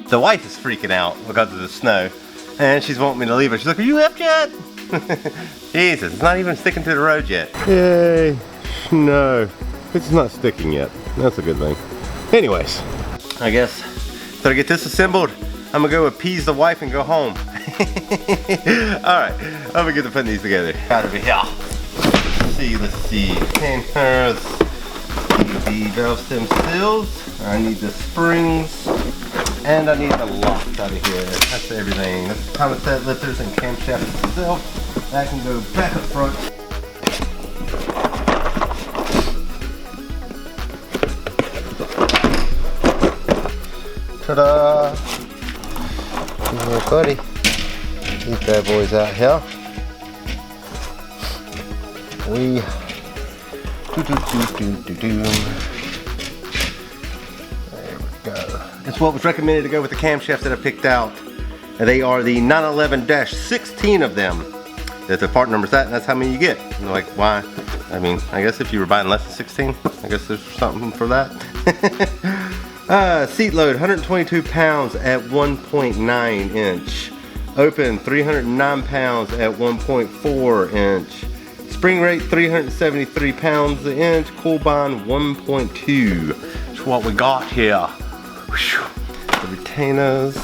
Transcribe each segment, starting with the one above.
The wife is freaking out because of the snow, and she's wanting me to leave her. She's like, "Are you left yet?" Jesus, it's not even sticking to the road yet. Yay, no, it's not sticking yet. That's a good thing. Anyways, I guess so to get this assembled, I'm gonna go appease the wife and go home. Alright, I'm gonna get to putting these together. Gotta be here. Let's see. And here's the valve stem seals. I need the springs. And I need the locks out of here. That's everything. That's the time set lifters and camshaft itself. That can go back up front. Ta-da! Yeah, buddy. These bad boys out here. We There we go. It's what was recommended to go with the camshafts that I picked out. And they are the 911-16 of them. If the part number's that, and that's how many you get. And like, why? I mean, I guess if you were buying less than 16, I guess there's something for that. Seat load, 122 pounds at 1.9 inch. Open, 309 pounds at 1.4 inch. Spring rate, 373 pounds an inch. Cool bond, 1.2. That's what we got here. Whew. The retainers.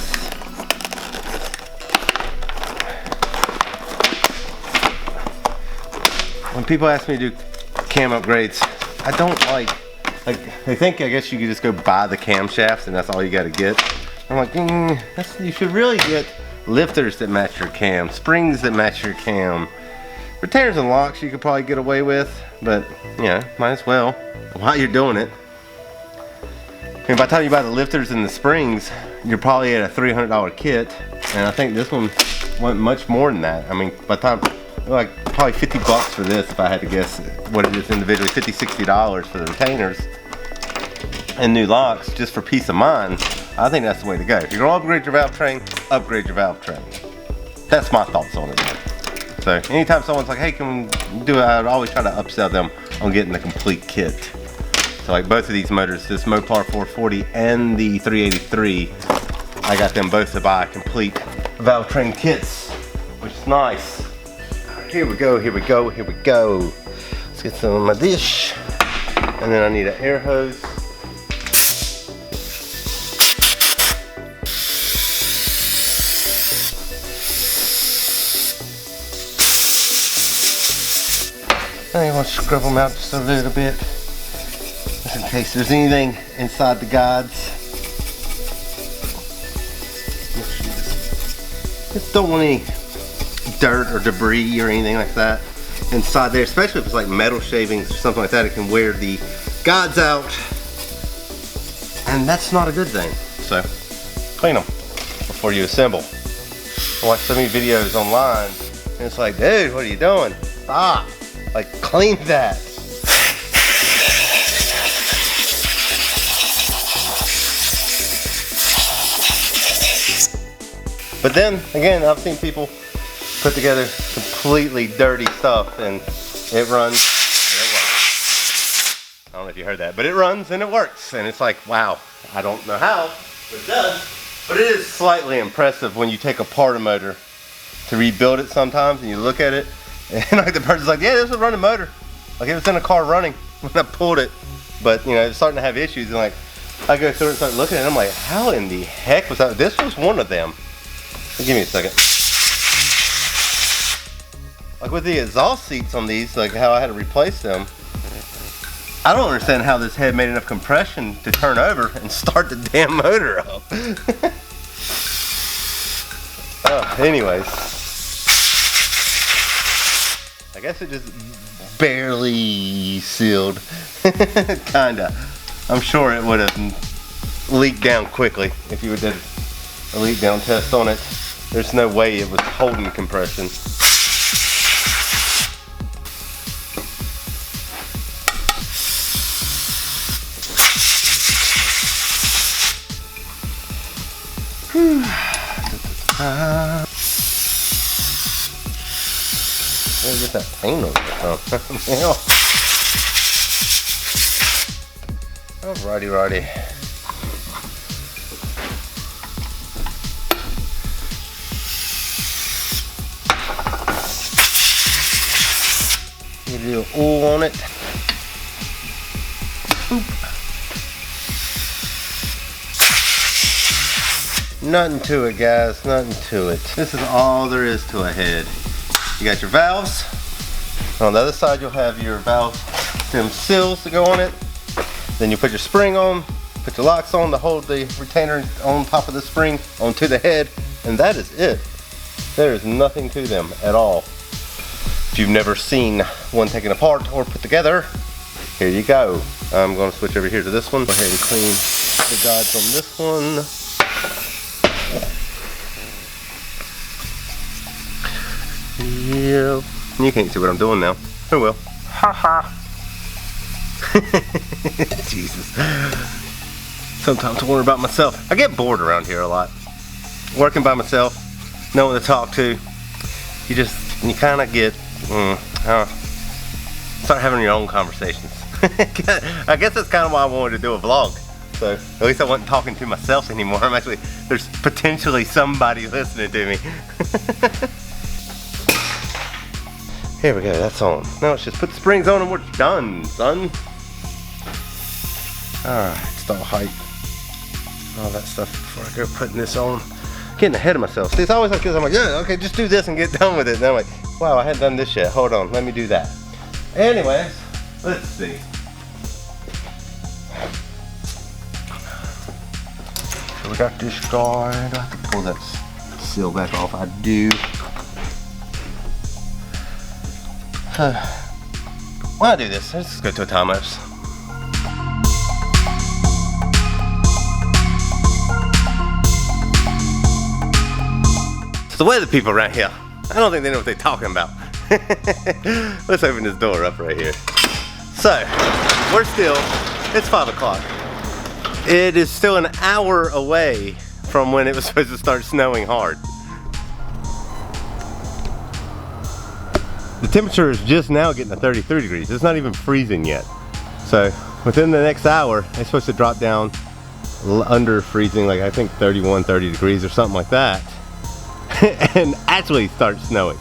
When people ask me to do cam upgrades, I don't like they think I guess you could just go buy the camshafts and that's all you got to get. I'm like, you should really get lifters that match your cam, springs that match your cam. Retainers and locks you could probably get away with, but yeah, might as well while you're doing it. And by the time you buy the lifters and the springs, you're probably at a $300 kit, and I think this one went much more than that. I mean, by the time, like probably 50 bucks for this if I had to guess what it is individually, $50, $60 for the retainers and new locks just for peace of mind. I think that's the way to go. If you're gonna upgrade your valve train, upgrade your valve train. That's my thoughts on it. So anytime someone's like, hey, can we do it, I would always try to upsell them on getting the complete kit. So like both of these motors, this Mopar 440 and the 383, I got them both to buy complete valve train kits, which is nice. Here we go, here we go, here we go. Let's get some of my dish. And then I need an air hose. I want to scrub them out just a little bit, just in case there's anything inside the guides. Just don't want any dirt or debris or anything like that inside there, especially if it's like metal shavings or something like that. It can wear the guides out, and that's not a good thing. So clean them before you assemble. I watch so many videos online, and it's like, dude, what are you doing? Stop. Like, clean that. But then, again, I've seen people put together completely dirty stuff and it runs and it works. I don't know if you heard that, but it runs and it works. And it's like, wow, I don't know how, but it does. But it is slightly impressive when you take apart a motor to rebuild it sometimes and you look at it. And like the person's like, yeah, this was a running motor. Like it was in a car running when I pulled it. But you know, it's starting to have issues, and like I go through it and start looking at it, and I'm like, how in the heck was that? This was one of them. Give me a second. Like with the exhaust seats on these, like how I had to replace them, I don't understand how this head made enough compression to turn over and start the damn motor up. Anyways. I guess it just barely sealed. Kinda. I'm sure it would have leaked down quickly if you did a leak down test on it. There's no way it was holding compression. Where get that paint on it from? Alrighty. little oil on it. Boop. Nothing to it, guys, nothing to it. This is all there is to a head. You got your valves. On the other side, you'll have your valve stem seals to go on it. Then you put your spring on, put your locks on to hold the retainer on top of the spring onto the head, and that is it. There is nothing to them at all. If you've never seen one taken apart or put together, here you go. I'm going to switch over here to this one. Go ahead and clean the guides on this one. Yeah, you can't see what I'm doing now. Oh well. Ha ha. Jesus. Sometimes I wonder about myself. I get bored around here a lot. Working by myself, no one to talk to. You kind of get, start having your own conversations. I guess that's kind of why I wanted to do a vlog. So at least I wasn't talking to myself anymore. There's potentially somebody listening to me. Here we go, that's on. Now let's just put the springs on and we're done, son. Alright, stall height. All that stuff before I go putting this on. Getting ahead of myself. See, it's always like this. I'm like, yeah, okay, just do this and get done with it. And I'm like, wow, I hadn't done this yet. Hold on, let me do that. Anyways, let's see. So we got this guy. Do I have to pull that seal back off? I do. Why I do this? Let's just go to a time lapse. So the weather people around here, I don't think they know what they're talking about. Let's open this door up right here. So, it's 5 o'clock. It is still an hour away from when it was supposed to start snowing hard. The temperature is just now getting to 33 degrees. It's not even freezing yet. So within the next hour, it's supposed to drop down under freezing, like I think 31, 30 degrees or something like that. And actually start snowing.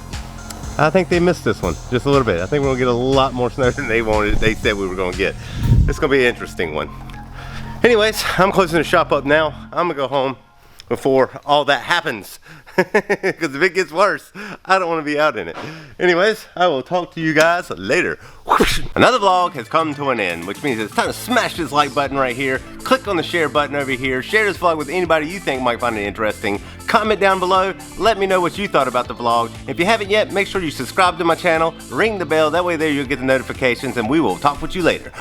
I think they missed this one just a little bit. I think we're gonna get a lot more snow than they said we were gonna get. It's gonna be an interesting one. Anyways, I'm closing the shop up now. I'm gonna go home before all that happens. Because if it gets worse, I don't want to be out in it. Anyways, I will talk to you guys later. Another vlog has come to an end, which means it's time to smash this like button right here. Click on the share button over here. Share this vlog with anybody you think might find it interesting. Comment down below. Let me know what you thought about the vlog. If you haven't yet, make sure you subscribe to my channel. Ring the bell. That way there you'll get the notifications, and we will talk with you later.